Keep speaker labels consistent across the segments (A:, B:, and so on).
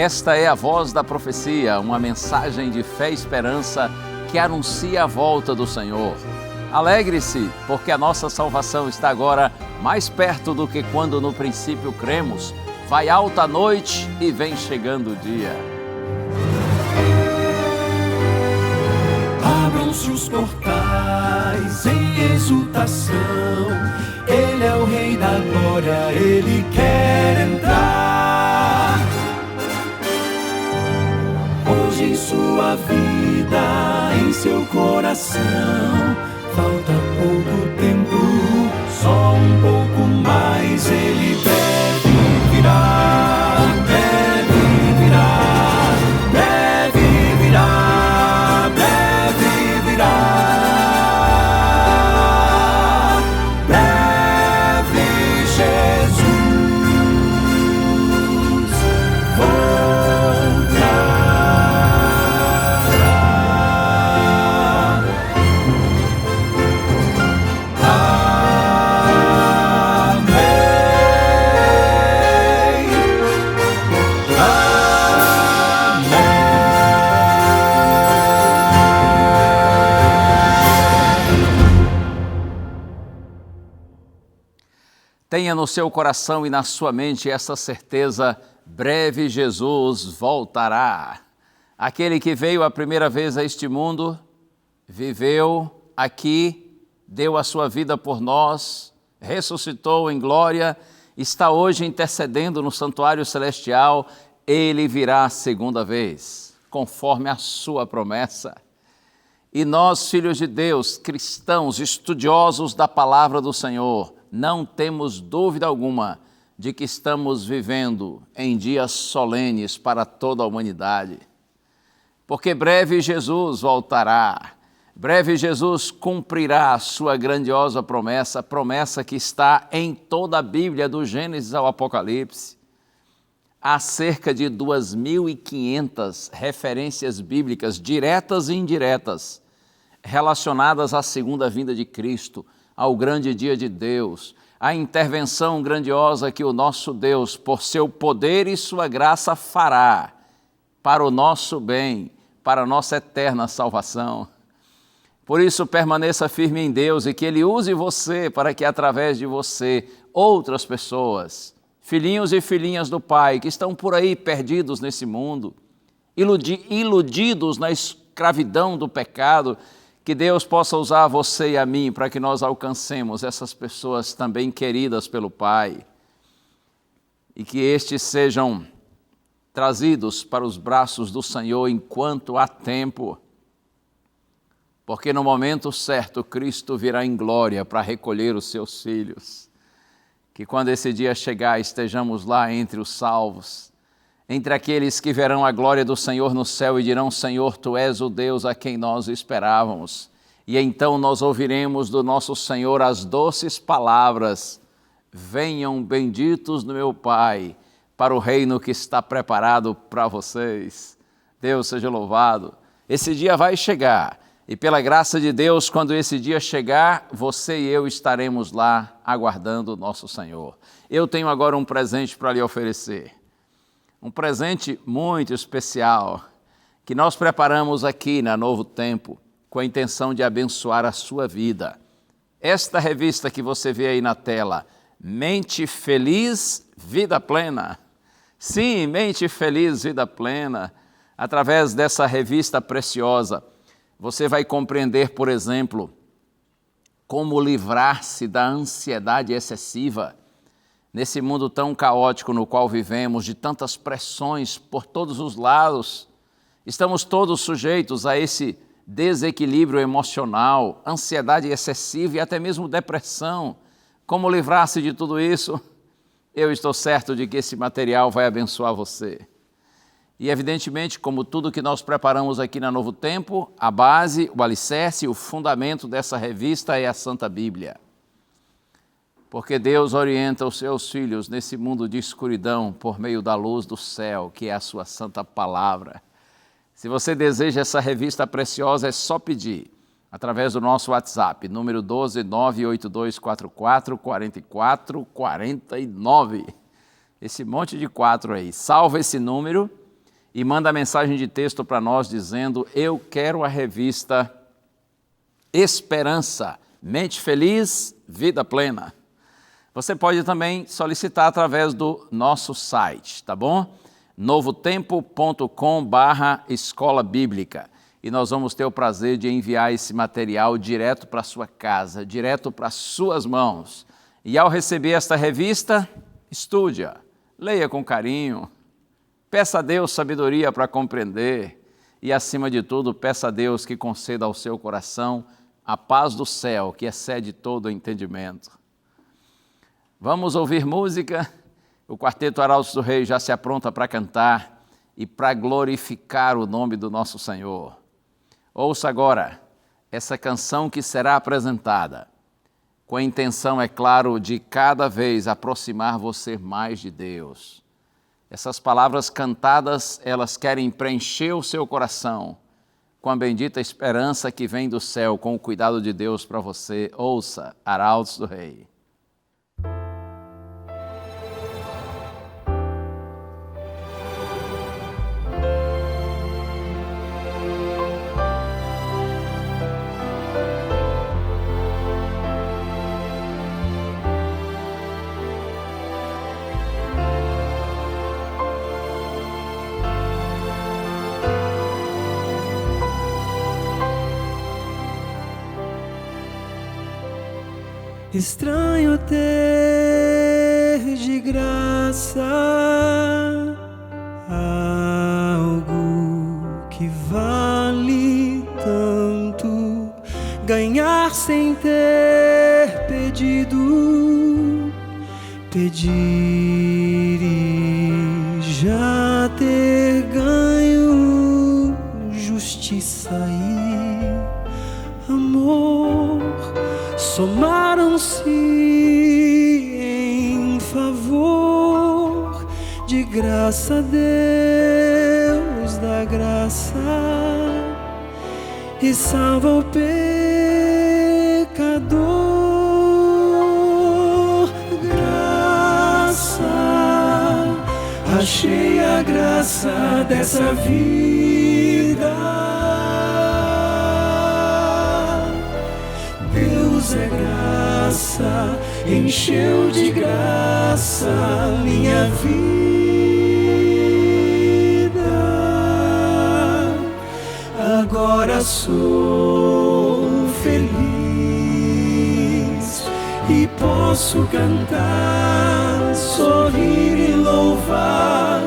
A: Esta é a voz da profecia, uma mensagem de fé e esperança que anuncia a volta do Senhor. Alegre-se, porque a nossa salvação está agora mais perto do que quando no princípio cremos. Vai alta a noite e vem chegando o dia.
B: Abram-se os portais em exultação, Ele é o Rei da Glória, Ele quer entrar. Hoje em sua vida, em seu coração, falta pouco tempo, só um pouco mais, Ele deve virar, deve virar, deve virar, deve virar, breve Jesus voltará.
A: Tenha no seu coração e na sua mente essa certeza: breve Jesus voltará. Aquele que veio a primeira vez a este mundo, viveu aqui, deu a sua vida por nós, ressuscitou em glória, está hoje intercedendo no santuário celestial. Ele virá a segunda vez, conforme a sua promessa. E nós, filhos de Deus, cristãos, estudiosos da palavra do Senhor, não temos dúvida alguma de que estamos vivendo em dias solenes para toda a humanidade. Porque breve Jesus voltará, breve Jesus cumprirá a sua grandiosa promessa, promessa que está em toda a Bíblia, do Gênesis ao Apocalipse. Há cerca de 2.500 referências bíblicas, diretas e indiretas, relacionadas à segunda vinda de Cristo, ao grande dia de Deus, à intervenção grandiosa que o nosso Deus, por seu poder e sua graça, fará para o nosso bem, para a nossa eterna salvação. Por isso, permaneça firme em Deus e que Ele use você para que, através de você, outras pessoas, filhinhos e filhinhas do Pai, que estão por aí perdidos nesse mundo, iludidos na escravidão do pecado, que Deus possa usar você e a mim para que nós alcancemos essas pessoas também queridas pelo Pai e que estes sejam trazidos para os braços do Senhor enquanto há tempo, porque no momento certo Cristo virá em glória para recolher os seus filhos. Que quando esse dia chegar estejamos lá entre os salvos, entre aqueles que verão a glória do Senhor no céu e dirão: Senhor, Tu és o Deus a quem nós esperávamos. E então nós ouviremos do nosso Senhor as doces palavras: venham benditos do meu Pai, para o reino que está preparado para vocês. Deus seja louvado. Esse dia vai chegar e pela graça de Deus, quando esse dia chegar, você e eu estaremos lá aguardando o nosso Senhor. Eu tenho agora um presente para lhe oferecer. Um presente muito especial que nós preparamos aqui na Novo Tempo com a intenção de abençoar a sua vida. Esta revista que você vê aí na tela, Mente Feliz, Vida Plena. Sim, Mente Feliz, Vida Plena. Através dessa revista preciosa, você vai compreender, por exemplo, como livrar-se da ansiedade excessiva, nesse mundo tão caótico no qual vivemos, de tantas pressões por todos os lados. Estamos todos sujeitos a esse desequilíbrio emocional, ansiedade excessiva e até mesmo depressão. Como livrar-se de tudo isso? Eu estou certo de que esse material vai abençoar você. E evidentemente, como tudo que nós preparamos aqui na Novo Tempo, a base, o alicerce, o fundamento dessa revista é a Santa Bíblia. Porque Deus orienta os seus filhos nesse mundo de escuridão por meio da luz do céu, que é a sua santa palavra. Se você deseja essa revista preciosa, é só pedir, através do nosso WhatsApp, número 12982444449. Esse monte de 4 aí. Salva esse número e manda mensagem de texto para nós dizendo: eu quero a revista Esperança, Mente Feliz, Vida Plena. Você pode também solicitar através do nosso site, tá bom? novotempo.com/escola bíblica. E nós vamos ter o prazer de enviar esse material direto para a sua casa, direto para as suas mãos. E ao receber esta revista, estude-a, leia com carinho, peça a Deus sabedoria para compreender e, acima de tudo, peça a Deus que conceda ao seu coração a paz do céu, que excede todo o entendimento. Vamos ouvir música? O Quarteto Arautos do Rei já se apronta para cantar e para glorificar o nome do nosso Senhor. Ouça agora essa canção que será apresentada, com a intenção, é claro, de cada vez aproximar você mais de Deus. Essas palavras cantadas, elas querem preencher o seu coração com a bendita esperança que vem do céu, com o cuidado de Deus para você. Ouça, Arautos do Rei.
B: Estranho ter de graça algo que vale tanto, ganhar sem ter pedido, pedir e já ter ganho, justiça e amor somaram-se em favor. De graça Deus dá graça e salva o pecador. Graça, achei a graça dessa vida. Deus é graça, encheu de graça minha vida. Agora sou feliz e posso cantar, sorrir e louvar.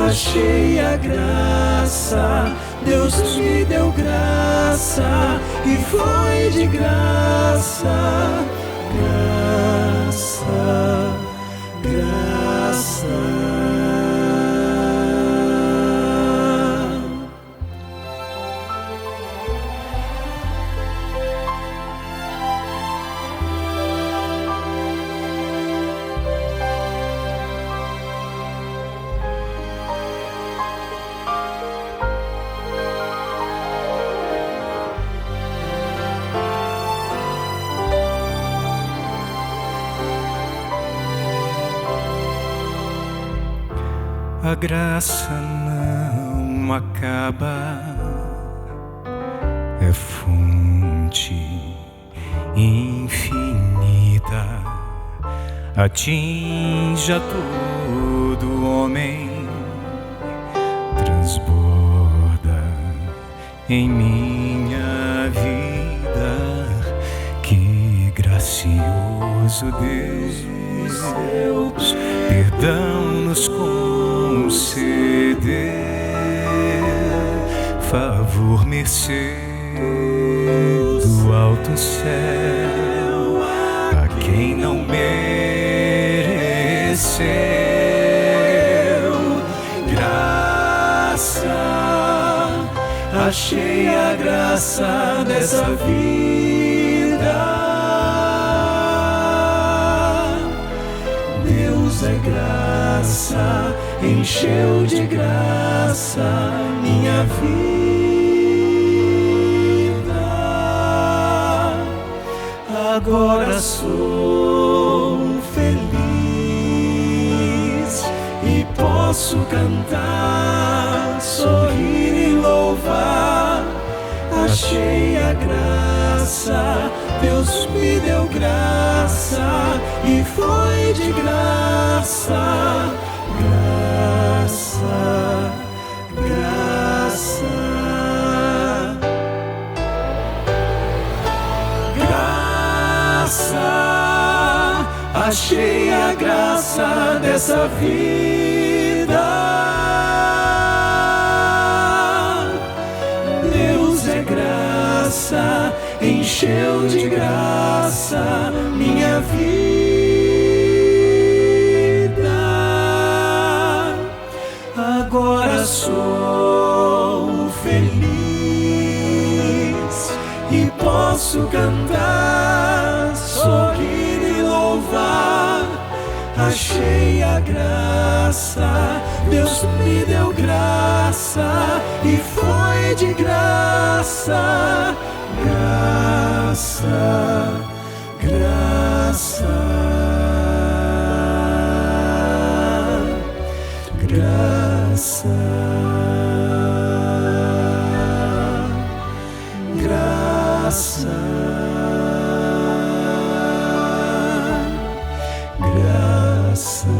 B: Achei a graça, Deus me deu graça e foi de graça, graça, graça. A graça não acaba, é fonte infinita, atinja todo homem, transborda em minha vida. Que gracioso Deus, perdão nos conceder, favor, mercê do alto céu a quem não mereceu. Graça, achei a graça dessa vida. Deus é graça, encheu de graça minha vida. Agora sou feliz e posso cantar, sorrir e louvar. Achei a graça, Deus me deu graça, e foi de graça, graça, graça, graça. Achei a graça dessa vida. Deus é graça, encheu de graça minha vida. Agora sou feliz e posso cantar, sorrir e louvar. Achei a graça, Deus me deu graça, e foi de graça, graça, graça, graça, graça, graça,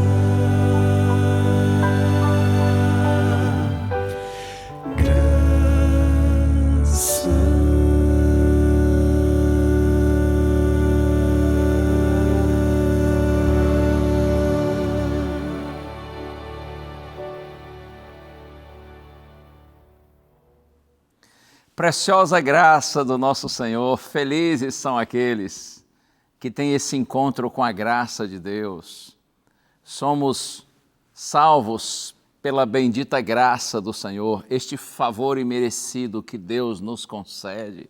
A: Preciosa graça do nosso Senhor, felizes são aqueles que têm esse encontro com a graça de Deus. Somos salvos pela bendita graça do Senhor, este favor imerecido que Deus nos concede.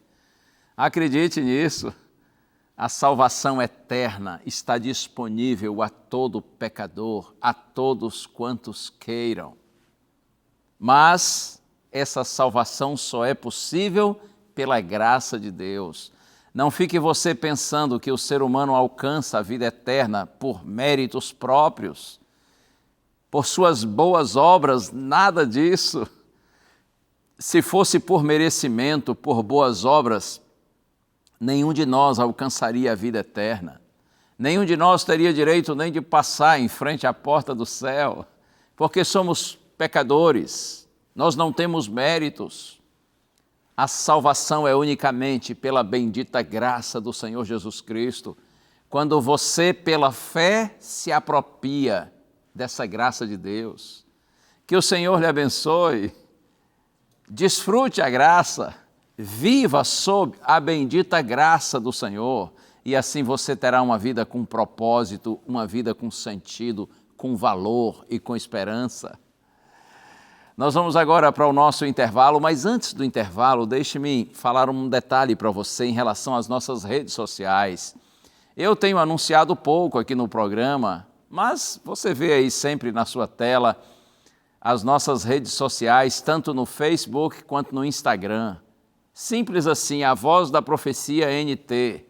A: Acredite nisso, a salvação eterna está disponível a todo pecador, a todos quantos queiram. Mas essa salvação só é possível pela graça de Deus. Não fique você pensando que o ser humano alcança a vida eterna por méritos próprios, por suas boas obras, nada disso. Se fosse por merecimento, por boas obras, nenhum de nós alcançaria a vida eterna. Nenhum de nós teria direito nem de passar em frente à porta do céu, porque somos pecadores. Nós não temos méritos. A salvação é unicamente pela bendita graça do Senhor Jesus Cristo. Quando você, pela fé, se apropria dessa graça de Deus. Que o Senhor lhe abençoe. Desfrute a graça. Viva sob a bendita graça do Senhor. E assim você terá uma vida com propósito, uma vida com sentido, com valor e com esperança. Nós vamos agora para o nosso intervalo, mas antes do intervalo, deixe-me falar um detalhe para você em relação às nossas redes sociais. Eu tenho anunciado pouco aqui no programa, mas você vê aí sempre na sua tela as nossas redes sociais, tanto no Facebook quanto no Instagram. Simples assim, a Voz da Profecia NT.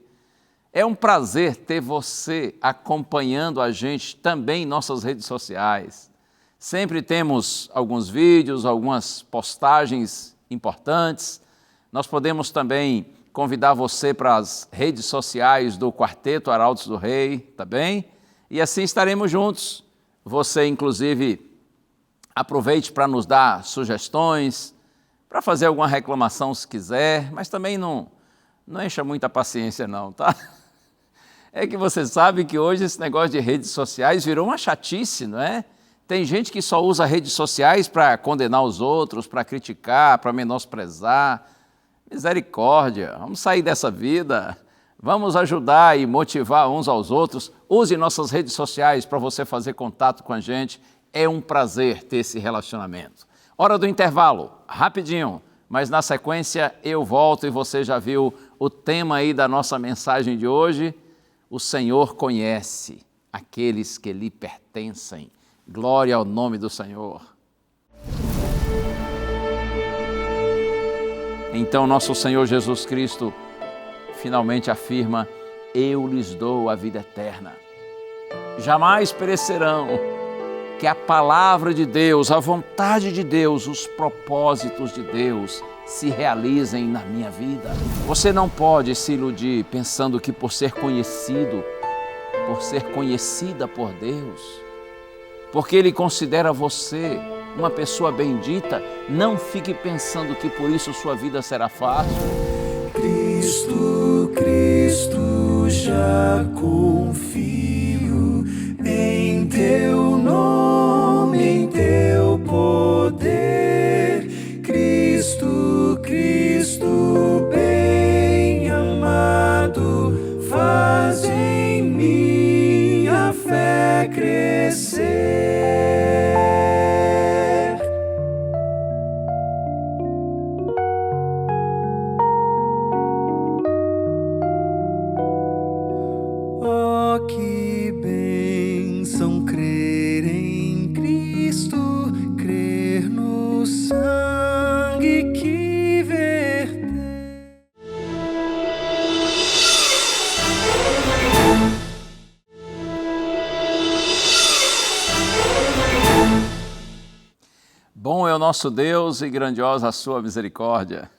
A: É um prazer ter você acompanhando a gente também em nossas redes sociais. Sempre temos alguns vídeos, algumas postagens importantes. Nós podemos também convidar você para as redes sociais do Quarteto Arautos do Rei, tá bem? E assim estaremos juntos. Você, inclusive, aproveite para nos dar sugestões, para fazer alguma reclamação se quiser, mas também não encha muita paciência não, tá? É que você sabe que hoje esse negócio de redes sociais virou uma chatice, não é? Tem gente que só usa redes sociais para condenar os outros, para criticar, para menosprezar. Misericórdia, vamos sair dessa vida, vamos ajudar e motivar uns aos outros. Use nossas redes sociais para você fazer contato com a gente. É um prazer ter esse relacionamento. Hora do intervalo, rapidinho, mas na sequência eu volto e você já viu o tema aí da nossa mensagem de hoje. O Senhor conhece aqueles que lhe pertencem. Glória ao nome do Senhor. Então, nosso Senhor Jesus Cristo finalmente afirma: eu lhes dou a vida eterna. Jamais perecerão, que a palavra de Deus, a vontade de Deus, os propósitos de Deus se realizem na minha vida. Você não pode se iludir pensando que por ser conhecido, por ser conhecida por Deus, porque Ele considera você uma pessoa bendita, não fique pensando que por isso sua vida será fácil.
B: Cristo, Cristo, já confio em Teu nome, em Teu poder. Cristo, Cristo, bem amado, faz em mim a fé crescer. Oh, que bênção crer em Cristo, crer no sangue que verteu.
A: Bom é o nosso Deus e grandiosa a sua misericórdia.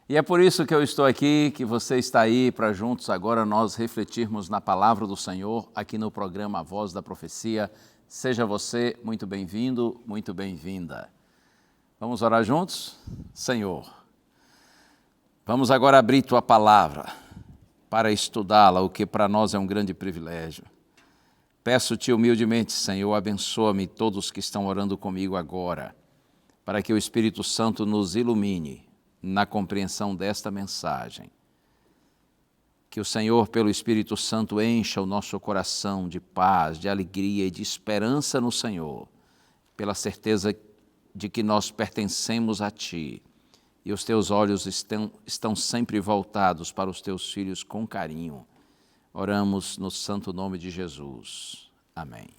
A: E é por isso que eu estou aqui, que você está aí, para juntos agora nós refletirmos na palavra do Senhor, aqui no programa A Voz da Profecia. Seja você muito bem-vindo, muito bem-vinda. Vamos orar juntos? Senhor, vamos agora abrir Tua palavra para estudá-la, o que para nós é um grande privilégio. Peço-te humildemente, Senhor, abençoa-me todos que estão orando comigo agora, para que o Espírito Santo nos ilumine na compreensão desta mensagem. Que o Senhor, pelo Espírito Santo, encha o nosso coração de paz, de alegria e de esperança no Senhor, pela certeza de que nós pertencemos a Ti e os Teus olhos estão sempre voltados para os Teus filhos com carinho. Oramos no santo nome de Jesus. Amém.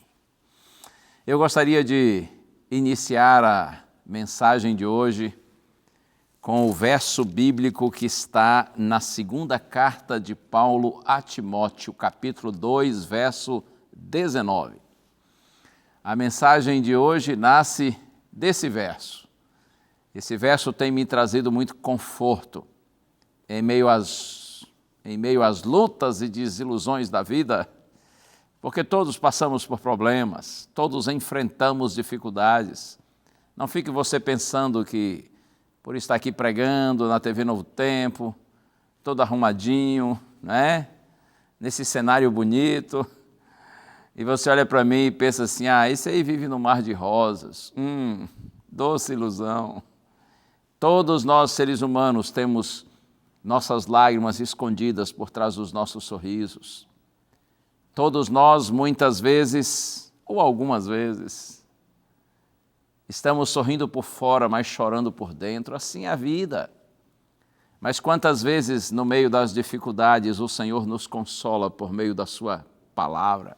A: Eu gostaria de iniciar a mensagem de hoje com o verso bíblico que está na segunda carta de Paulo a Timóteo, capítulo 2, verso 19. A mensagem de hoje nasce desse verso. Esse verso tem me trazido muito conforto em meio às lutas e desilusões da vida, porque todos passamos por problemas, todos enfrentamos dificuldades. Não fique você pensando que por estar aqui pregando na TV Novo Tempo, todo arrumadinho, né? Nesse cenário bonito, e você olha para mim e pensa assim, esse aí vive no mar de rosas, doce ilusão. Todos nós, seres humanos, temos nossas lágrimas escondidas por trás dos nossos sorrisos. Todos nós, muitas vezes, ou algumas vezes, estamos sorrindo por fora, mas chorando por dentro. Assim é a vida. Mas quantas vezes, no meio das dificuldades, o Senhor nos consola por meio da sua palavra.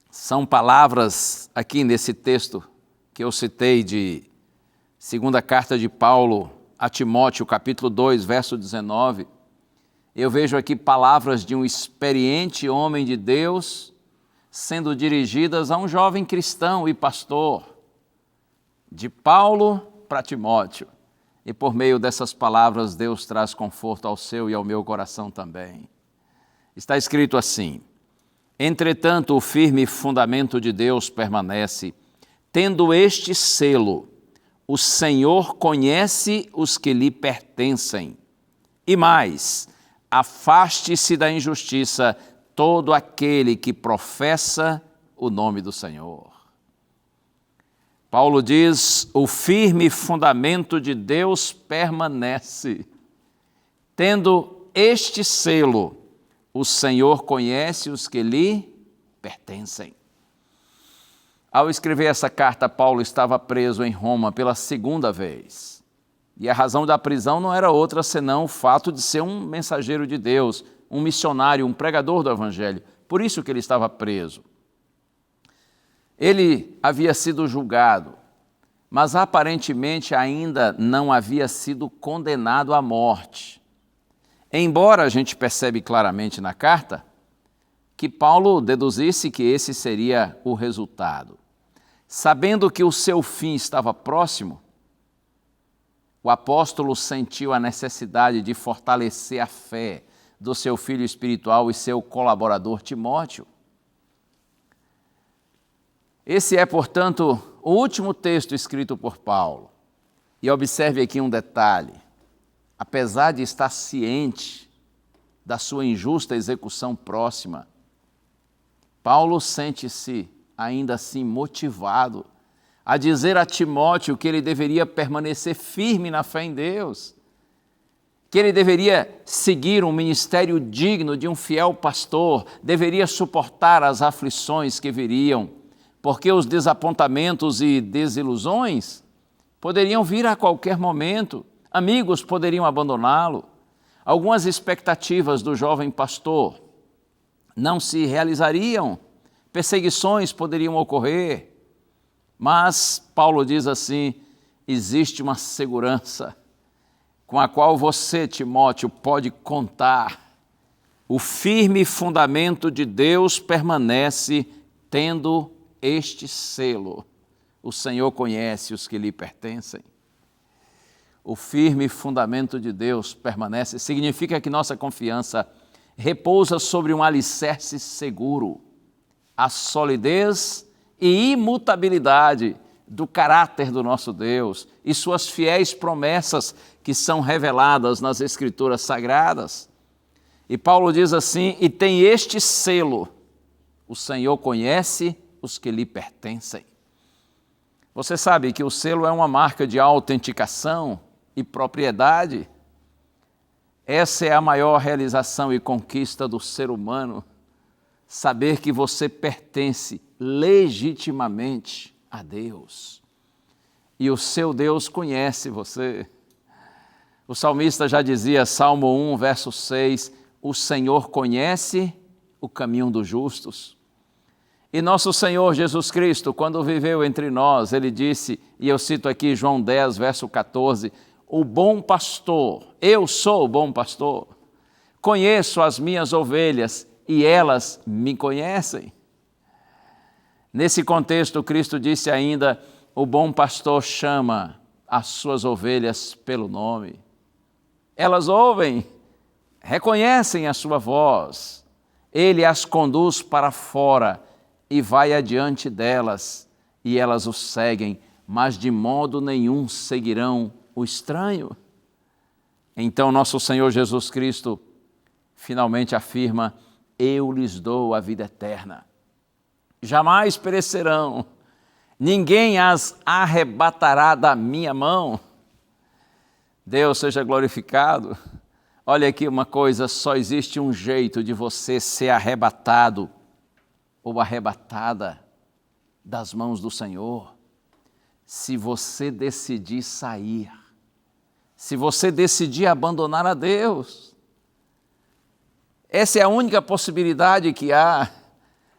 A: São palavras aqui nesse texto que eu citei de segunda carta de Paulo a Timóteo, capítulo 2, verso 19. Eu vejo aqui palavras de um experiente homem de Deus sendo dirigidas a um jovem cristão e pastor, de Paulo para Timóteo. E por meio dessas palavras, Deus traz conforto ao seu e ao meu coração também. Está escrito assim: entretanto, o firme fundamento de Deus permanece, tendo este selo: o Senhor conhece os que lhe pertencem. E mais, afaste-se da injustiça todo aquele que professa o nome do Senhor. Paulo diz, o firme fundamento de Deus permanece. Tendo este selo, o Senhor conhece os que lhe pertencem. Ao escrever essa carta, Paulo estava preso em Roma pela segunda vez. E a razão da prisão não era outra senão o fato de ser um mensageiro de Deus, um missionário, um pregador do Evangelho. Por isso que ele estava preso. Ele havia sido julgado, mas aparentemente ainda não havia sido condenado à morte. Embora a gente percebe claramente na carta que Paulo deduzisse que esse seria o resultado. Sabendo que o seu fim estava próximo, o apóstolo sentiu a necessidade de fortalecer a fé do seu filho espiritual e seu colaborador Timóteo. Esse é, portanto, o último texto escrito por Paulo. E observe aqui um detalhe. Apesar de estar ciente da sua injusta execução próxima, Paulo sente-se ainda assim motivado a dizer a Timóteo que ele deveria permanecer firme na fé em Deus, que ele deveria seguir um ministério digno de um fiel pastor, deveria suportar as aflições que viriam, porque os desapontamentos e desilusões poderiam vir a qualquer momento, amigos poderiam abandoná-lo, algumas expectativas do jovem pastor não se realizariam, perseguições poderiam ocorrer, mas Paulo diz assim, existe uma segurança com a qual você, Timóteo, pode contar. O firme fundamento de Deus permanece tendo este selo. O Senhor conhece os que lhe pertencem. O firme fundamento de Deus permanece, significa que nossa confiança repousa sobre um alicerce seguro. A solidez e imutabilidade do caráter do nosso Deus e suas fiéis promessas que são reveladas nas Escrituras Sagradas. E Paulo diz assim, e tem este selo, o Senhor conhece os que lhe pertencem. Você sabe que o selo é uma marca de autenticação e propriedade. Essa é a maior realização e conquista do ser humano, saber que você pertence legitimamente a Deus. E o seu Deus conhece você. O salmista já dizia, Salmo 1, verso 6, o Senhor conhece o caminho dos justos. E nosso Senhor Jesus Cristo, quando viveu entre nós, ele disse, e eu cito aqui João 10, verso 14, o bom pastor, eu sou o bom pastor, conheço as minhas ovelhas e elas me conhecem. Nesse contexto, Cristo disse ainda, o bom pastor chama as suas ovelhas pelo nome. Elas ouvem, reconhecem a sua voz, ele as conduz para fora e vai adiante delas, e elas o seguem, mas de modo nenhum seguirão o estranho. Então nosso Senhor Jesus Cristo finalmente afirma, eu lhes dou a vida eterna. Jamais perecerão, ninguém as arrebatará da minha mão. Deus seja glorificado. Olha aqui uma coisa, só existe um jeito de você ser arrebatado ou arrebatada das mãos do Senhor, se você decidir sair, se você decidir abandonar a Deus. Essa é a única possibilidade que há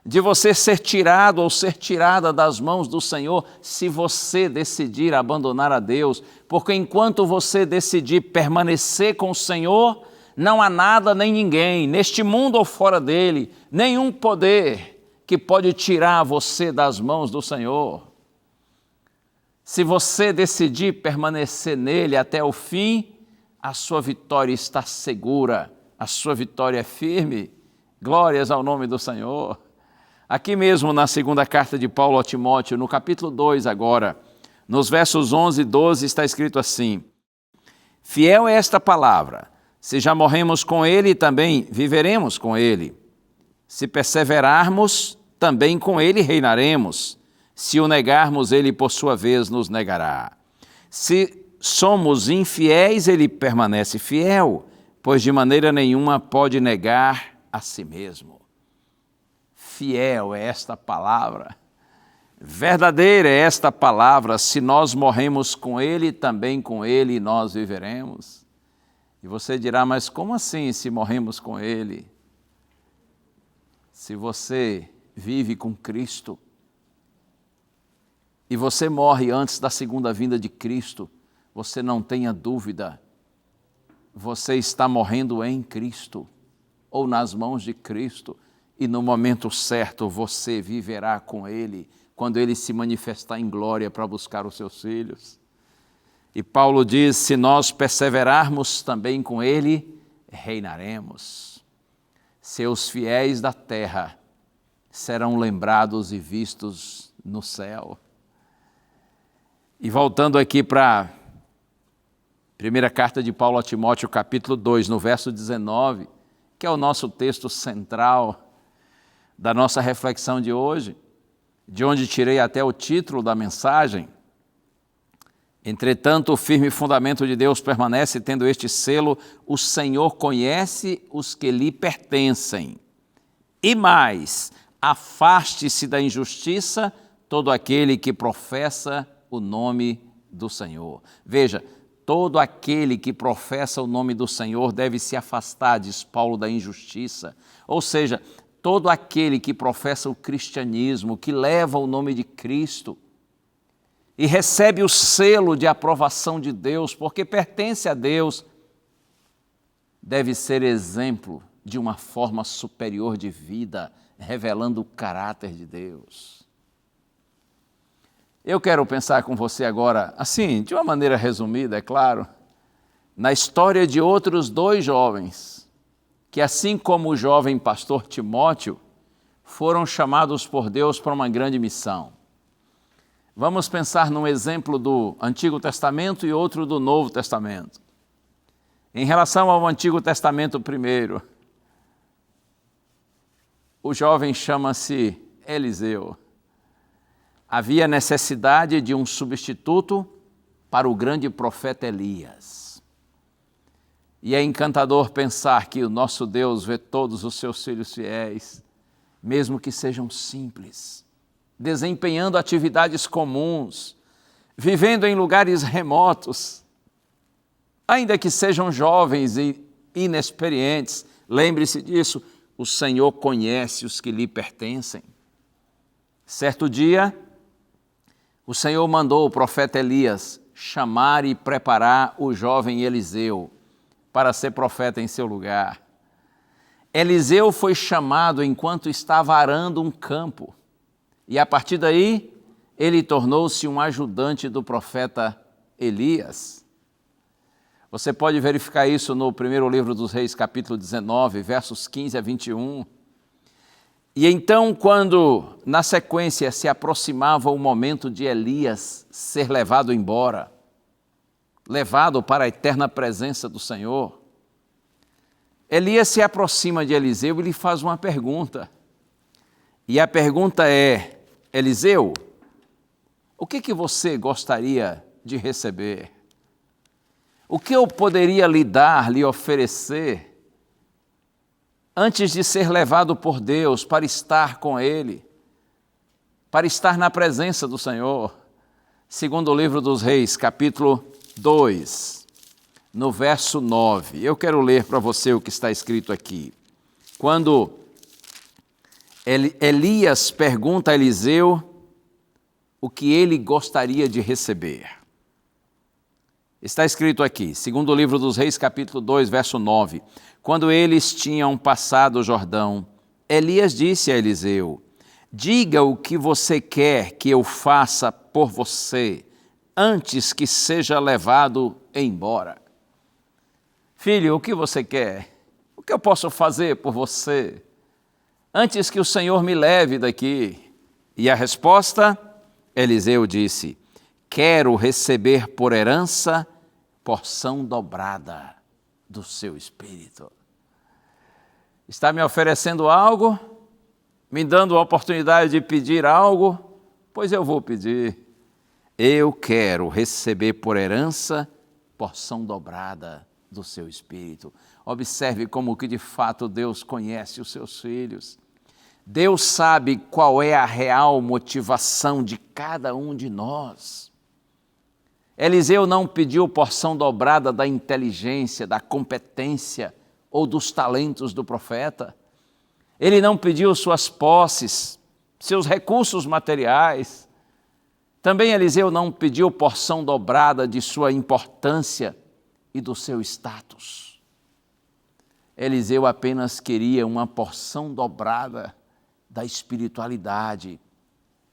A: de você ser tirado ou ser tirada das mãos do Senhor, se você decidir abandonar a Deus, porque enquanto você decidir permanecer com o Senhor, não há nada nem ninguém, neste mundo ou fora dele, nenhum poder que pode tirar você das mãos do Senhor. Se você decidir permanecer nele até o fim, a sua vitória está segura, a sua vitória é firme. Glórias ao nome do Senhor. Aqui mesmo na segunda carta de Paulo a Timóteo, no capítulo 2 agora, nos versos 11 e 12 está escrito assim, fiel é esta palavra, se já morremos com ele, também viveremos com ele. Se perseverarmos, também com ele reinaremos. Se o negarmos, ele por sua vez nos negará. Se somos infiéis, ele permanece fiel, pois de maneira nenhuma pode negar a si mesmo. Fiel é esta palavra, verdadeira é esta palavra, se nós morremos com ele, também com ele nós viveremos. E você dirá, mas como assim se morremos com ele? Se você vive com Cristo e você morre antes da segunda vinda de Cristo, você não tenha dúvida, você está morrendo em Cristo ou nas mãos de Cristo, e no momento certo você viverá com Ele, quando Ele se manifestar em glória para buscar os seus filhos. E Paulo diz, se nós perseverarmos também com Ele, reinaremos. Seus fiéis da terra serão lembrados e vistos no céu. E voltando aqui para a primeira carta de Paulo a Timóteo, capítulo 2, no verso 19, que é o nosso texto central da nossa reflexão de hoje, de onde tirei até o título da mensagem. Entretanto, o firme fundamento de Deus permanece, tendo este selo: o Senhor conhece os que lhe pertencem. E mais, afaste-se da injustiça todo aquele que professa o nome do Senhor. Veja, todo aquele que professa o nome do Senhor deve se afastar, diz Paulo, da injustiça. Ou seja, todo aquele que professa o cristianismo, que leva o nome de Cristo e recebe o selo de aprovação de Deus, porque pertence a Deus, deve ser exemplo de uma forma superior de vida, revelando o caráter de Deus. Eu quero pensar com você agora, assim, de uma maneira resumida, é claro, na história de outros 2 jovens, que assim como o jovem pastor Timóteo, foram chamados por Deus para uma grande missão. Vamos pensar num exemplo do Antigo Testamento e outro do Novo Testamento. Em relação ao Antigo Testamento primeiro, o jovem chama-se Eliseu. Havia necessidade de um substituto para o grande profeta Elias. E é encantador pensar que o nosso Deus vê todos os seus filhos fiéis, mesmo que sejam simples, desempenhando atividades comuns, vivendo em lugares remotos, ainda que sejam jovens e inexperientes. Lembre-se disso, o Senhor conhece os que lhe pertencem. Certo dia, o Senhor mandou o profeta Elias chamar e preparar o jovem Eliseu para ser profeta em seu lugar. Eliseu foi chamado enquanto estava arando um campo, e a partir daí ele tornou-se um ajudante do profeta Elias. Você pode verificar isso no primeiro livro dos Reis, capítulo 19, versos 15 a 21. E então, quando na sequência se aproximava o momento de Elias ser levado embora, levado para a eterna presença do Senhor, Elias se aproxima de Eliseu e lhe faz uma pergunta. E a pergunta é: Eliseu, o que você gostaria de receber? O que eu poderia lhe dar, lhe oferecer, antes de ser levado por Deus para estar com Ele, para estar na presença do Senhor? Segundo o livro dos Reis, capítulo 2, no verso 9. Eu quero ler para você o que está escrito aqui. Quando Elias pergunta a Eliseu o que ele gostaria de receber. Está escrito aqui, segundo o livro dos Reis, capítulo 2, verso 9. Quando eles tinham passado o Jordão, Elias disse a Eliseu: diga o que você quer que eu faça por você, antes que seja levado embora. Filho, o que você quer? O que eu posso fazer por você, antes que o Senhor me leve daqui? E a resposta, Eliseu disse: quero receber por herança porção dobrada do seu espírito. Está me oferecendo algo? Me dando a oportunidade de pedir algo? Pois eu vou pedir. Eu quero receber por herança porção dobrada do seu espírito. Observe como que de fato Deus conhece os seus filhos. Deus sabe qual é a real motivação de cada um de nós. Eliseu não pediu porção dobrada da inteligência, da competência ou dos talentos do profeta. Ele não pediu suas posses, seus recursos materiais. Também Eliseu não pediu porção dobrada de sua importância e do seu status. Eliseu apenas queria uma porção dobrada da espiritualidade,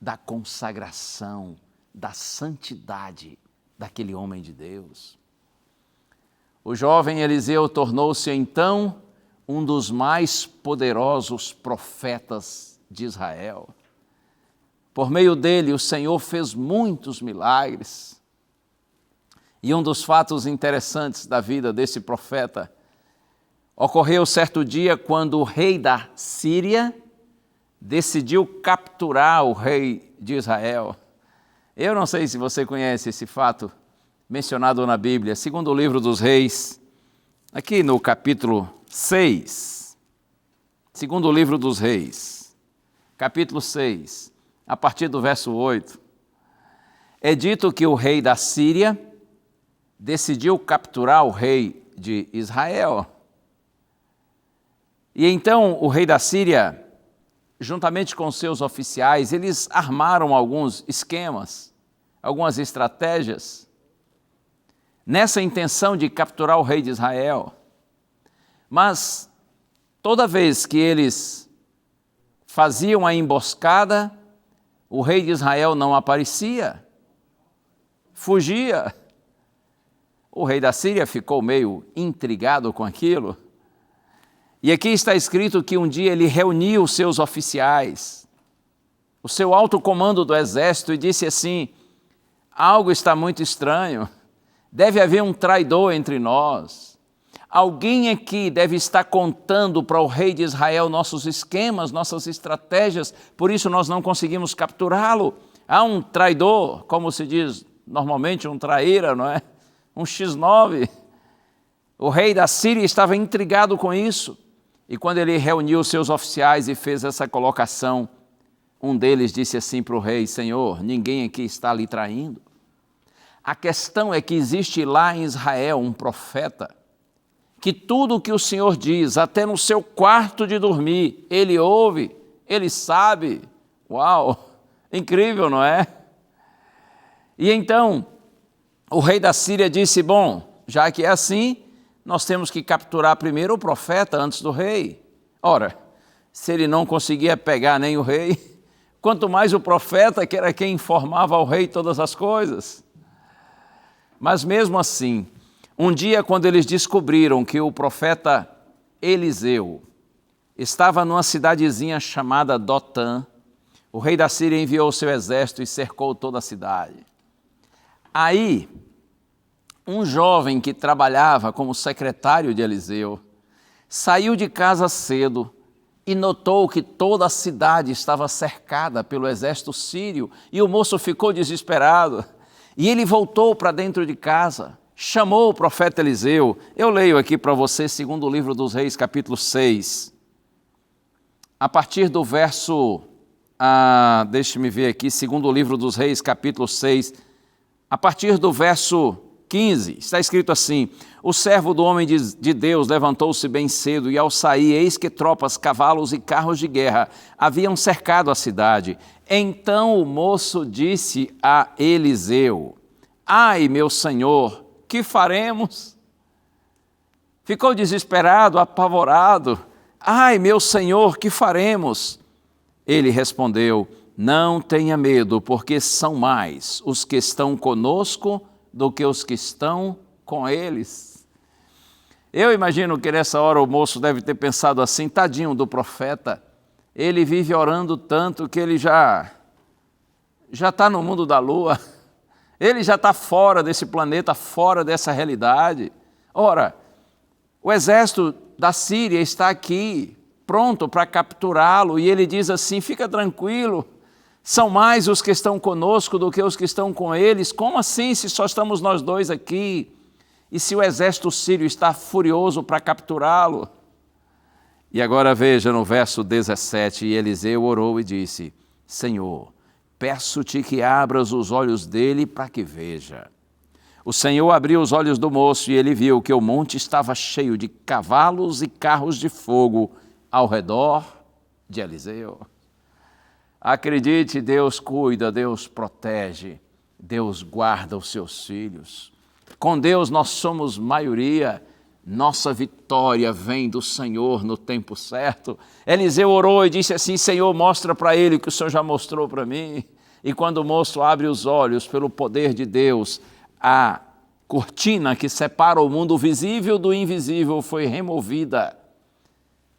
A: da consagração, da santidade daquele homem de Deus. O jovem Eliseu tornou-se então um dos mais poderosos profetas de Israel. Por meio dele, o Senhor fez muitos milagres. E um dos fatos interessantes da vida desse profeta ocorreu certo dia quando o rei da Síria decidiu capturar o rei de Israel. Eu não sei se você conhece esse fato mencionado na Bíblia, segundo o livro dos Reis, aqui no capítulo 6, segundo o livro dos Reis, capítulo 6, a partir do verso 8, é dito que o rei da Síria decidiu capturar o rei de Israel. E então o rei da Síria, juntamente com seus oficiais, eles armaram alguns esquemas, algumas estratégias, nessa intenção de capturar o rei de Israel. Mas toda vez que eles faziam a emboscada, o rei de Israel não aparecia, fugia. O rei da Síria ficou meio intrigado com aquilo. E aqui está escrito que um dia ele reuniu os seus oficiais, o seu alto comando do exército, e disse assim: algo está muito estranho, deve haver um traidor entre nós. Alguém aqui deve estar contando para o rei de Israel nossos esquemas, nossas estratégias, por isso nós não conseguimos capturá-lo. Há um traidor, como se diz normalmente, um traíra, não é? Um X9. O rei da Síria estava intrigado com isso. E quando ele reuniu os seus oficiais e fez essa colocação, um deles disse assim para o rei: Senhor, ninguém aqui está lhe traindo. A questão é que existe lá em Israel um profeta que tudo o que o Senhor diz, até no seu quarto de dormir, ele ouve, ele sabe. Uau, incrível, não é? E então o rei da Síria disse: bom, já que é assim, nós temos que capturar primeiro o profeta antes do rei. Ora, se ele não conseguia pegar nem o rei, quanto mais o profeta, que era quem informava ao rei todas as coisas. Mas mesmo assim, um dia quando eles descobriram que o profeta Eliseu estava numa cidadezinha chamada Dotã, o rei da Síria enviou o seu exército e cercou toda a cidade. Aí, um jovem que trabalhava como secretário de Eliseu saiu de casa cedo e notou que toda a cidade estava cercada pelo exército sírio, e o moço ficou desesperado. E ele voltou para dentro de casa, chamou o profeta Eliseu. Eu leio aqui para você, segundo o livro dos Reis, capítulo 6, a partir do verso, deixe-me ver aqui, segundo o livro dos Reis, capítulo 6, a partir do verso 15, está escrito assim: o servo do homem de Deus levantou-se bem cedo, e ao sair, eis que tropas, cavalos e carros de guerra haviam cercado a cidade. Então o moço disse a Eliseu: ai, meu senhor, que faremos? Ficou desesperado, apavorado. Ai, meu senhor, que faremos? Ele respondeu: não tenha medo, porque são mais os que estão conosco do que os que estão com eles. Eu imagino que nessa hora o moço deve ter pensado assim: tadinho do profeta, ele vive orando tanto que ele já está no mundo da lua, ele já está fora desse planeta, fora dessa realidade. Ora, o exército da Síria está aqui, pronto para capturá-lo, e ele diz assim: fica tranquilo, são mais os que estão conosco do que os que estão com eles. Como assim, se só estamos nós dois aqui? E se o exército sírio está furioso para capturá-lo? E agora veja no verso 17, e Eliseu orou e disse: Senhor, peço-te que abras os olhos dele para que veja. O Senhor abriu os olhos do moço, e ele viu que o monte estava cheio de cavalos e carros de fogo ao redor de Eliseu. Acredite, Deus cuida, Deus protege, Deus guarda os seus filhos. Com Deus nós somos maioria, Nossa vitória vem do Senhor no tempo certo. Eliseu orou e disse assim: Senhor, mostra para ele o que o Senhor já mostrou para mim. E quando o moço abre os olhos pelo poder de Deus, a cortina que separa o mundo visível do invisível foi removida.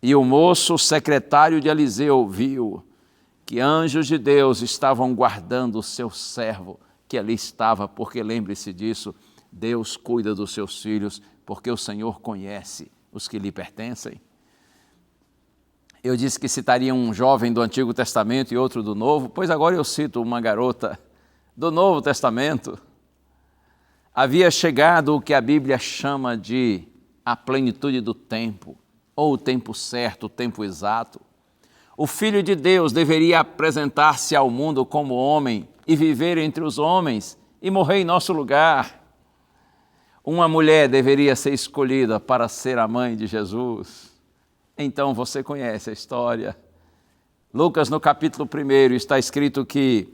A: E o moço, secretário de Eliseu, viu que anjos de Deus estavam guardando o seu servo que ali estava, porque lembre-se disso, Deus cuida dos seus filhos, porque o Senhor conhece os que lhe pertencem. Eu disse que citaria um jovem do Antigo Testamento e outro do Novo, pois agora eu cito uma garota do Novo Testamento. Havia chegado o que a Bíblia chama de a plenitude do tempo, ou o tempo certo, o tempo exato. O Filho de Deus deveria apresentar-se ao mundo como homem e viver entre os homens e morrer em nosso lugar. Uma mulher deveria ser escolhida para ser a mãe de Jesus. Então você conhece a história. Lucas, no capítulo 1, está escrito que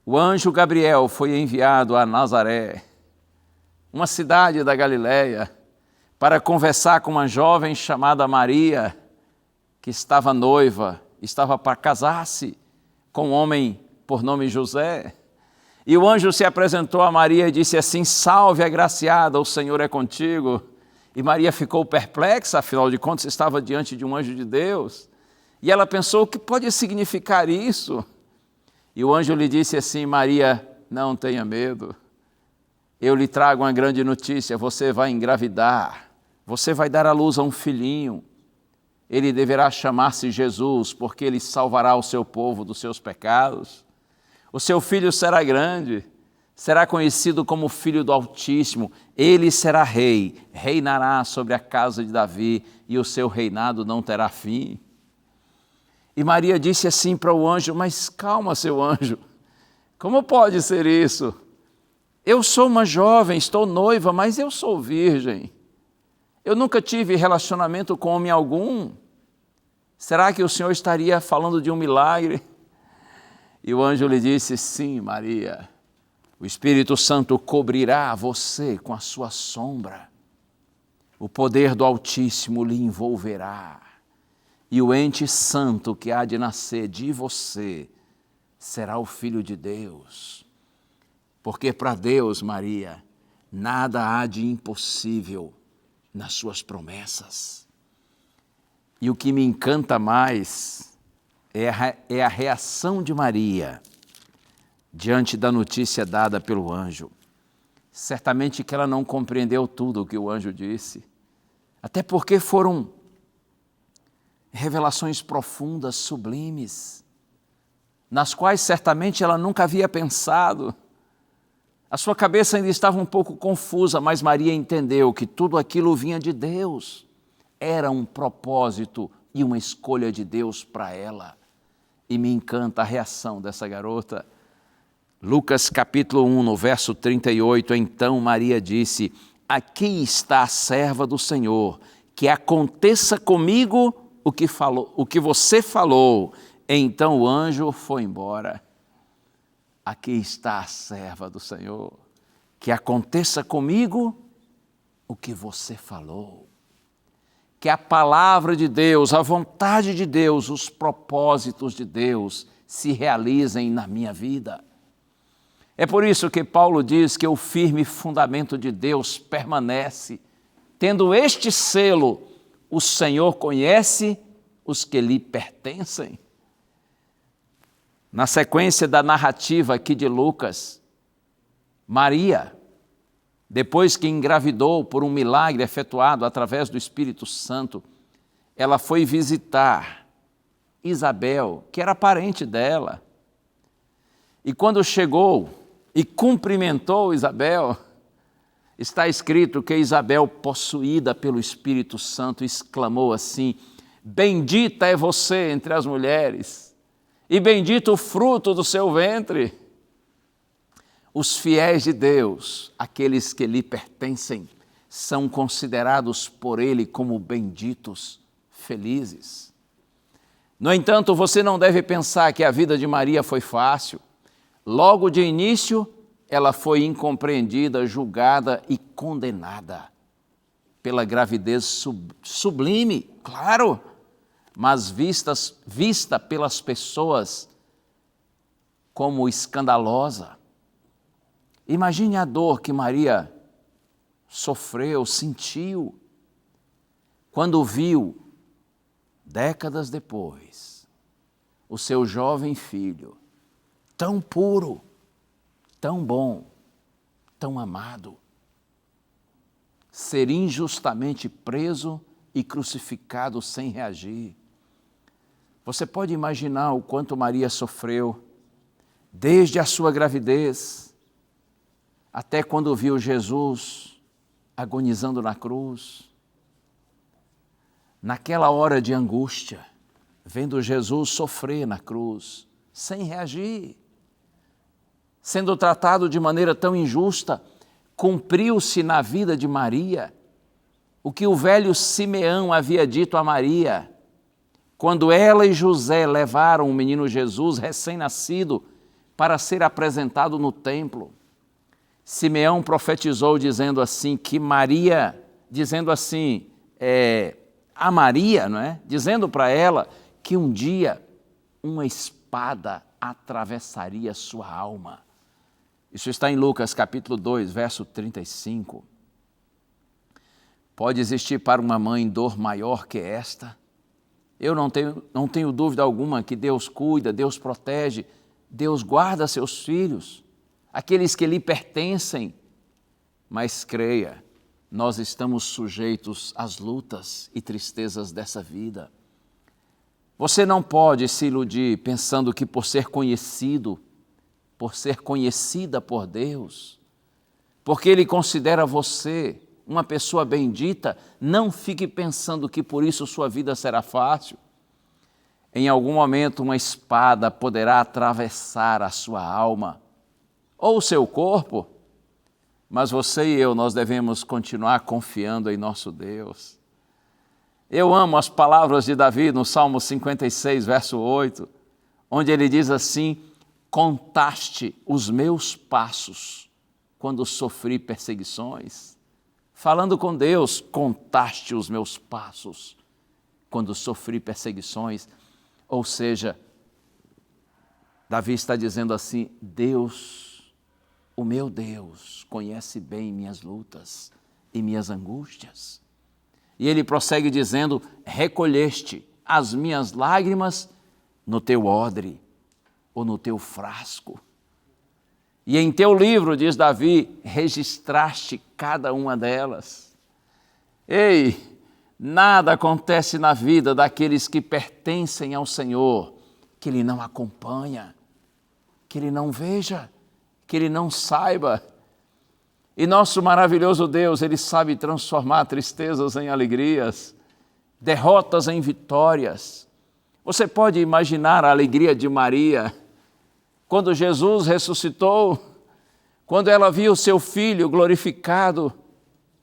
A: o anjo Gabriel foi enviado a Nazaré, uma cidade da Galileia, para conversar com uma jovem chamada Maria, que estava noiva, estava para casar-se com um homem por nome José. E o anjo se apresentou a Maria e disse assim: salve, agraciada, o Senhor é contigo. E Maria ficou perplexa, afinal de contas estava diante de um anjo de Deus. E ela pensou: o que pode significar isso? E o anjo lhe disse assim: Maria, não tenha medo. Eu lhe trago uma grande notícia, você vai engravidar, você vai dar à luz a um filhinho. Ele deverá chamar-se Jesus, porque ele salvará o seu povo dos seus pecados. O seu filho será grande, será conhecido como Filho do Altíssimo. Ele será rei, reinará sobre a casa de Davi e o seu reinado não terá fim. E Maria disse assim para o anjo: mas calma, seu anjo, como pode ser isso? Eu sou uma jovem, estou noiva, mas eu sou virgem. Eu nunca tive relacionamento com homem algum. Será que o Senhor estaria falando de um milagre? E o anjo lhe disse: sim, Maria, o Espírito Santo cobrirá você com a sua sombra. O poder do Altíssimo lhe envolverá. E o ente santo que há de nascer de você será o Filho de Deus. Porque para Deus, Maria, nada há de impossível nas suas promessas. E o que me encanta mais é a reação de Maria diante da notícia dada pelo anjo. Certamente que ela não compreendeu tudo o que o anjo disse, até porque foram revelações profundas, sublimes, nas quais certamente ela nunca havia pensado. A sua cabeça ainda estava um pouco confusa, mas Maria entendeu que tudo aquilo vinha de Deus. Era um propósito e uma escolha de Deus para ela. E me encanta a reação dessa garota. Lucas capítulo 1, no verso 38, então Maria disse: aqui está a serva do Senhor, que aconteça comigo o que você falou. Então o anjo foi embora. Aqui está a serva do Senhor, que aconteça comigo o que você falou. Que a palavra de Deus, a vontade de Deus, os propósitos de Deus se realizem na minha vida. É por isso que Paulo diz que o firme fundamento de Deus permanece. Tendo este selo, o Senhor conhece os que lhe pertencem. Na sequência da narrativa aqui de Lucas, Maria, depois que engravidou por um milagre efetuado através do Espírito Santo, ela foi visitar Isabel, que era parente dela. E quando chegou e cumprimentou Isabel, está escrito que Isabel, possuída pelo Espírito Santo, exclamou assim: bendita é você entre as mulheres, e bendito o fruto do seu ventre. Os fiéis de Deus, aqueles que lhe pertencem, são considerados por Ele como benditos, felizes. No entanto, você não deve pensar que a vida de Maria foi fácil. Logo de início, ela foi incompreendida, julgada e condenada. pela gravidez sublime, claro, mas vista pelas pessoas como escandalosa. Imagine a dor que Maria sofreu, sentiu, quando viu, décadas depois, o seu jovem filho, tão puro, tão bom, tão amado, ser injustamente preso e crucificado sem reagir. Você pode imaginar o quanto Maria sofreu, desde a sua gravidez, até quando viu Jesus agonizando na cruz. Naquela hora de angústia, vendo Jesus sofrer na cruz, sem reagir, sendo tratado de maneira tão injusta, cumpriu-se na vida de Maria o que o velho Simeão havia dito a Maria, quando ela e José levaram o menino Jesus recém-nascido para ser apresentado no templo. Simeão profetizou dizendo assim, que Maria, dizendo assim, a Maria, não é? Dizendo para ela que um dia uma espada atravessaria sua alma. Isso está em Lucas capítulo 2, verso 35. Pode existir para uma mãe dor maior que esta? Eu não tenho dúvida alguma que Deus cuida, Deus protege, Deus guarda seus filhos, aqueles que lhe pertencem. Mas creia, nós estamos sujeitos às lutas e tristezas dessa vida. Você não pode se iludir pensando que por ser conhecido, por ser conhecida por Deus, porque Ele considera você uma pessoa bendita, não fique pensando que por isso sua vida será fácil. Em algum momento uma espada poderá atravessar a sua alma ou o seu corpo, mas você e eu, nós devemos continuar confiando em nosso Deus. Eu amo as palavras de Davi no Salmo 56, verso 8, onde ele diz assim: contaste os meus passos quando sofri perseguições. Falando com Deus, contaste os meus passos quando sofri perseguições. Ou seja, Davi está dizendo assim: Deus, o meu Deus, conhece bem minhas lutas e minhas angústias. E ele prossegue dizendo: recolheste as minhas lágrimas no teu odre ou no teu frasco. E em teu livro, diz Davi, registraste cada uma delas. Ei, nada acontece na vida daqueles que pertencem ao Senhor que Ele não acompanha, que Ele não veja, que Ele não saiba. E nosso maravilhoso Deus, Ele sabe transformar tristezas em alegrias, derrotas em vitórias. Você pode imaginar a alegria de Maria quando Jesus ressuscitou, quando ela viu seu filho glorificado,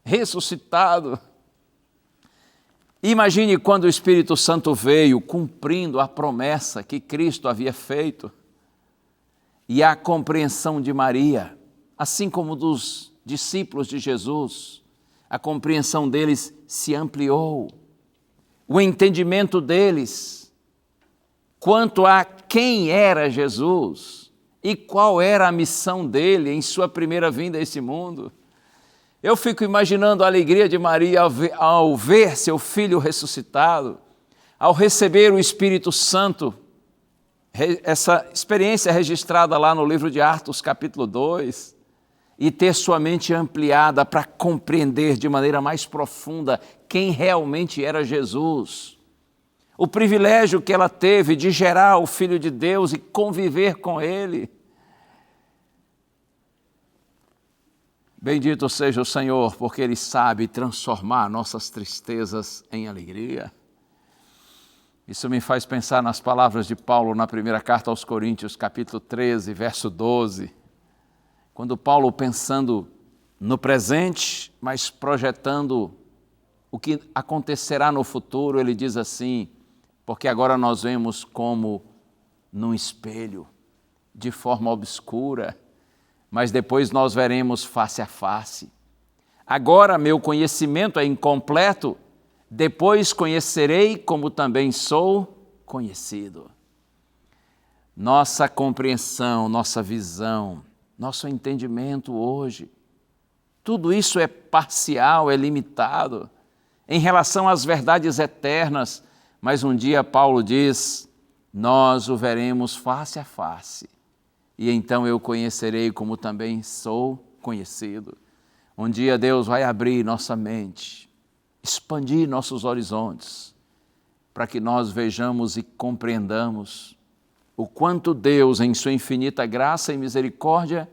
A: ressuscitado. Imagine quando o Espírito Santo veio, cumprindo a promessa que Cristo havia feito. E a compreensão de Maria, assim como dos discípulos de Jesus, a compreensão deles se ampliou. O entendimento deles quanto a quem era Jesus e qual era a missão dele em sua primeira vinda a esse mundo. Eu fico imaginando a alegria de Maria ao ver seu filho ressuscitado, ao receber o Espírito Santo, essa experiência registrada lá no livro de Atos, capítulo 2, e ter sua mente ampliada para compreender de maneira mais profunda quem realmente era Jesus. O privilégio que ela teve de gerar o Filho de Deus e conviver com Ele. Bendito seja o Senhor, porque Ele sabe transformar nossas tristezas em alegria. Isso me faz pensar nas palavras de Paulo na primeira carta aos Coríntios, capítulo 13, verso 12. Quando Paulo, pensando no presente, mas projetando o que acontecerá no futuro, ele diz assim: porque agora nós vemos como num espelho, de forma obscura, mas depois nós veremos face a face. Agora meu conhecimento é incompleto, depois conhecerei como também sou conhecido. Nossa compreensão, nossa visão, nosso entendimento hoje, tudo isso é parcial, é limitado em relação às verdades eternas, mas um dia Paulo diz, nós o veremos face a face, e então eu conhecerei como também sou conhecido. Um dia Deus vai abrir nossa mente, expandir nossos horizontes, para que nós vejamos e compreendamos o quanto Deus, em sua infinita graça e misericórdia,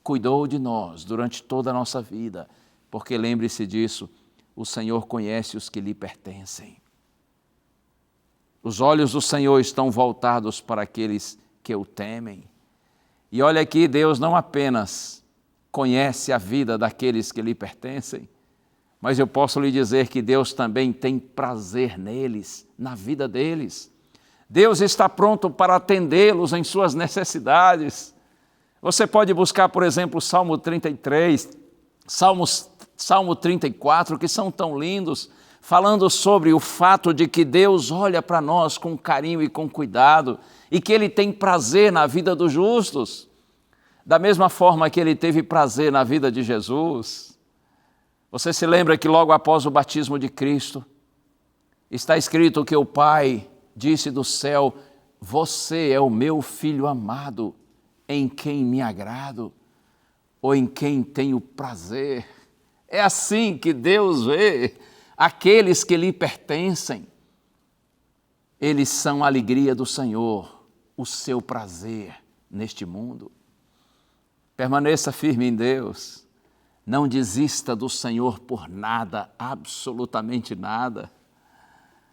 A: cuidou de nós durante toda a nossa vida, porque lembre-se disso, o Senhor conhece os que lhe pertencem. Os olhos do Senhor estão voltados para aqueles que o temem. E olha aqui, Deus não apenas conhece a vida daqueles que lhe pertencem, mas eu posso lhe dizer que Deus também tem prazer neles, na vida deles. Deus está pronto para atendê-los em suas necessidades. Você pode buscar, por exemplo, Salmo 33, Salmo 34, que são tão lindos, falando sobre o fato de que Deus olha para nós com carinho e com cuidado e que Ele tem prazer na vida dos justos, da mesma forma que Ele teve prazer na vida de Jesus. Você se lembra que logo após o batismo de Cristo, está escrito que o Pai disse do céu, você é o meu Filho amado, em quem me agrado, ou em quem tenho prazer. É assim que Deus vê aqueles que lhe pertencem. Eles são a alegria do Senhor, o seu prazer neste mundo. Permaneça firme em Deus. Não desista do Senhor por nada, absolutamente nada.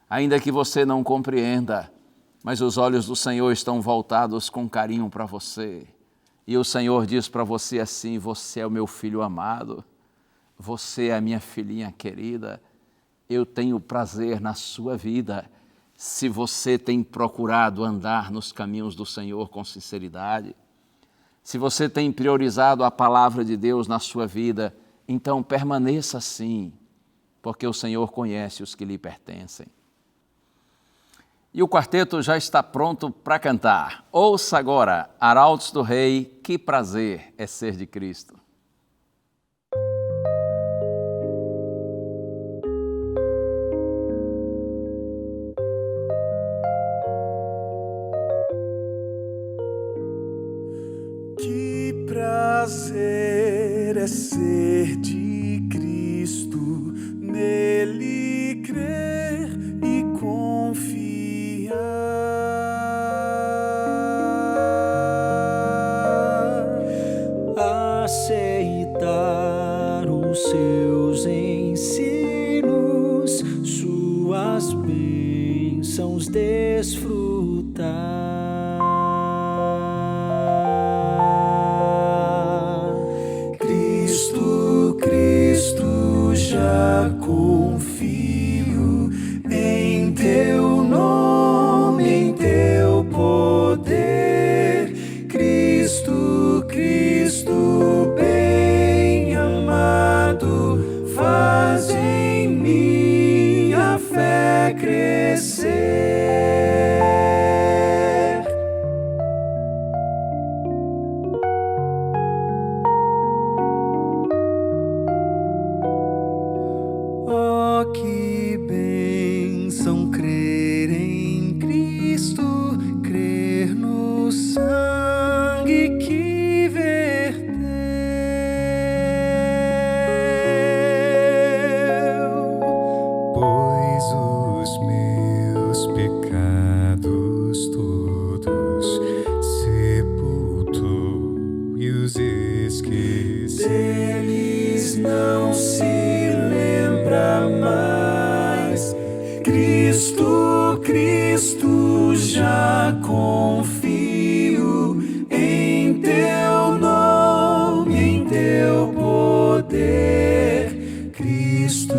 A: Ainda que você não compreenda, mas os olhos do Senhor estão voltados com carinho para você. E o Senhor diz para você assim, você é o meu filho amado, você é a minha filhinha querida, eu tenho prazer na sua vida, se você tem procurado andar nos caminhos do Senhor com sinceridade. Se você tem priorizado a palavra de Deus na sua vida, então permaneça assim, porque o Senhor conhece os que lhe pertencem. E o quarteto já está pronto para cantar. Ouça agora, Arautos do Rei, que prazer é ser de Cristo.
B: Que prazer é ser de Cristo, nele crer e confiar. Aceitar os seus ensinos, suas bênçãos desfrutar. Cristo, já confio em teu nome, em teu poder. Cristo, bem amado, faz em mim a fé crescer. Oh, que bênção crer em Cristo, crer no sangue que verteu, pois os meus pecados todos sepultou e os esqueceu. Deles não se lembra mais. Cristo, já confio em teu nome, em teu poder. Cristo,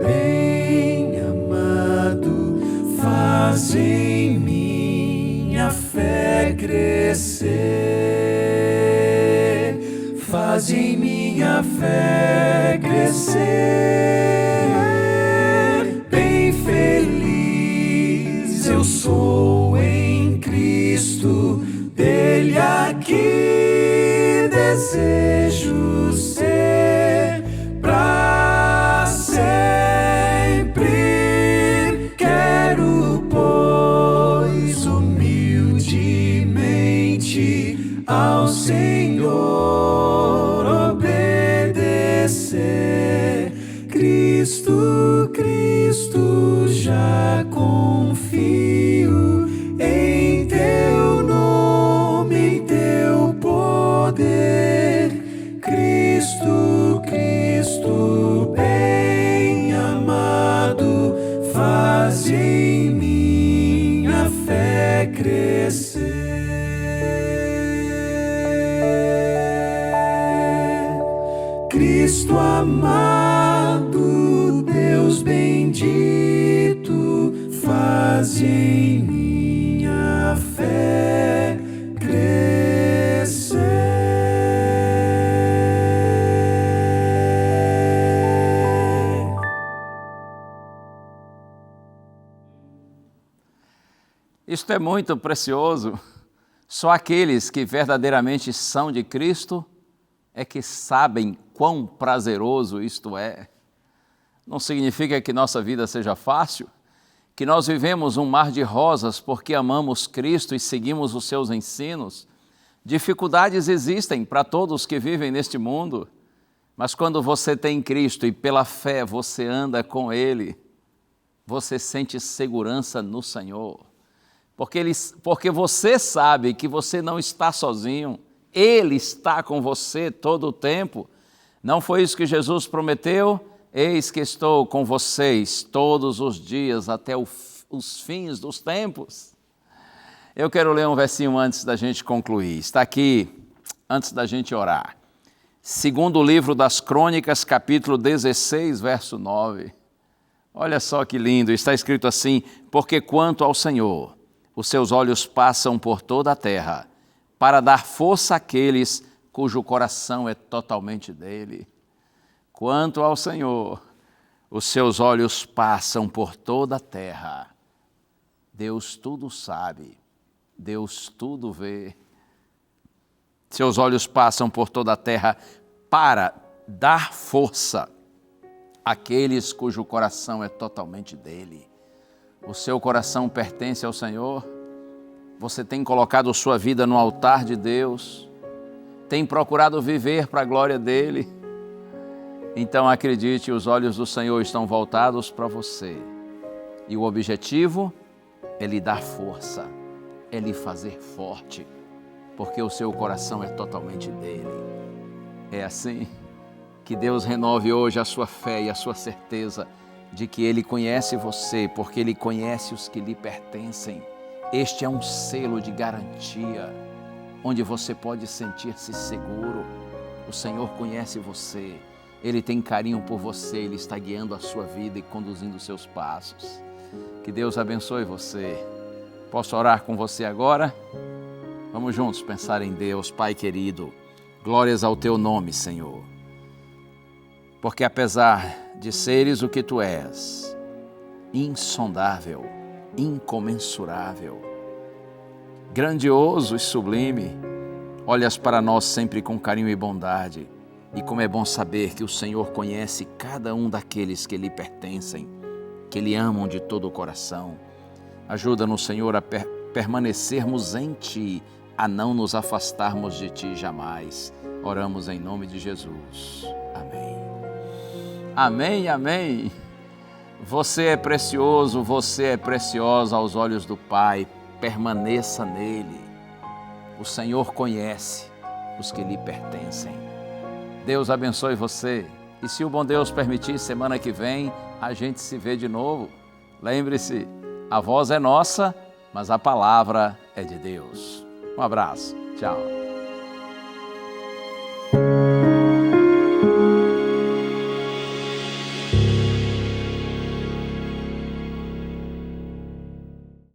B: bem amado, faz em mim a fé crescer. Faz em mim a minha fé crescer. Bem feliz eu sou em Cristo, dele aqui desejo ser pra sempre. Quero, pois, humildemente ao Senhor obedecer. Cristo, Cristo, já confio em teu nome, em teu poder. Cristo, Cristo, bem amado, faz em mim a fé crescer. Cristo amado, Deus bendito, faz em mim a fé crescer.
A: Isto é muito precioso. Só aqueles que verdadeiramente são de Cristo é que sabem quão prazeroso isto é. Não significa que nossa vida seja fácil, que nós vivemos um mar de rosas porque amamos Cristo e seguimos os seus ensinos. Dificuldades existem para todos que vivem neste mundo, mas quando você tem Cristo e pela fé você anda com Ele, você sente segurança no Senhor, porque você sabe que você não está sozinho, Ele está com você todo o tempo. Não foi isso que Jesus prometeu? Eis que estou com vocês todos os dias até os fins dos tempos. Eu quero ler um versinho antes da gente concluir. Está aqui, antes da gente orar. Segundo livro das Crônicas, capítulo 16, verso 9. Olha só que lindo, está escrito assim: porque quanto ao Senhor, os seus olhos passam por toda a terra, para dar força àqueles cujo coração é totalmente dele. Quanto ao Senhor, os seus olhos passam por toda a terra. Deus tudo sabe, Deus tudo vê. Seus olhos passam por toda a terra para dar força àqueles cujo coração é totalmente dele. O seu coração pertence ao Senhor? Você tem colocado sua vida no altar de Deus? Tem procurado viver para a glória dele? Então acredite, os olhos do Senhor estão voltados para você. E o objetivo é lhe dar força, é lhe fazer forte, porque o seu coração é totalmente dele. É assim que Deus renove hoje a sua fé e a sua certeza de que Ele conhece você, porque Ele conhece os que lhe pertencem. Este é um selo de garantia, onde você pode sentir-se seguro. O Senhor conhece você, Ele tem carinho por você, Ele está guiando a sua vida e conduzindo os seus passos. Que Deus abençoe você. Posso orar com você agora? Vamos juntos pensar em Deus. Pai querido, glórias ao Teu nome, Senhor. Porque apesar de seres o que Tu és, insondável, incomensurável, grandioso e sublime, olhas para nós sempre com carinho e bondade. E como é bom saber que o Senhor conhece cada um daqueles que lhe pertencem, que lhe amam de todo o coração. Ajuda-nos, Senhor, a permanecermos em Ti, a não nos afastarmos de Ti jamais. Oramos em nome de Jesus. Amém. Amém, amém. Você é precioso, você é preciosa aos olhos do Pai. Permaneça nele. O Senhor conhece os que lhe pertencem. Deus abençoe você. E se o bom Deus permitir, semana que vem a gente se vê de novo. Lembre-se, a voz é nossa, mas a palavra é de Deus. Um abraço. Tchau.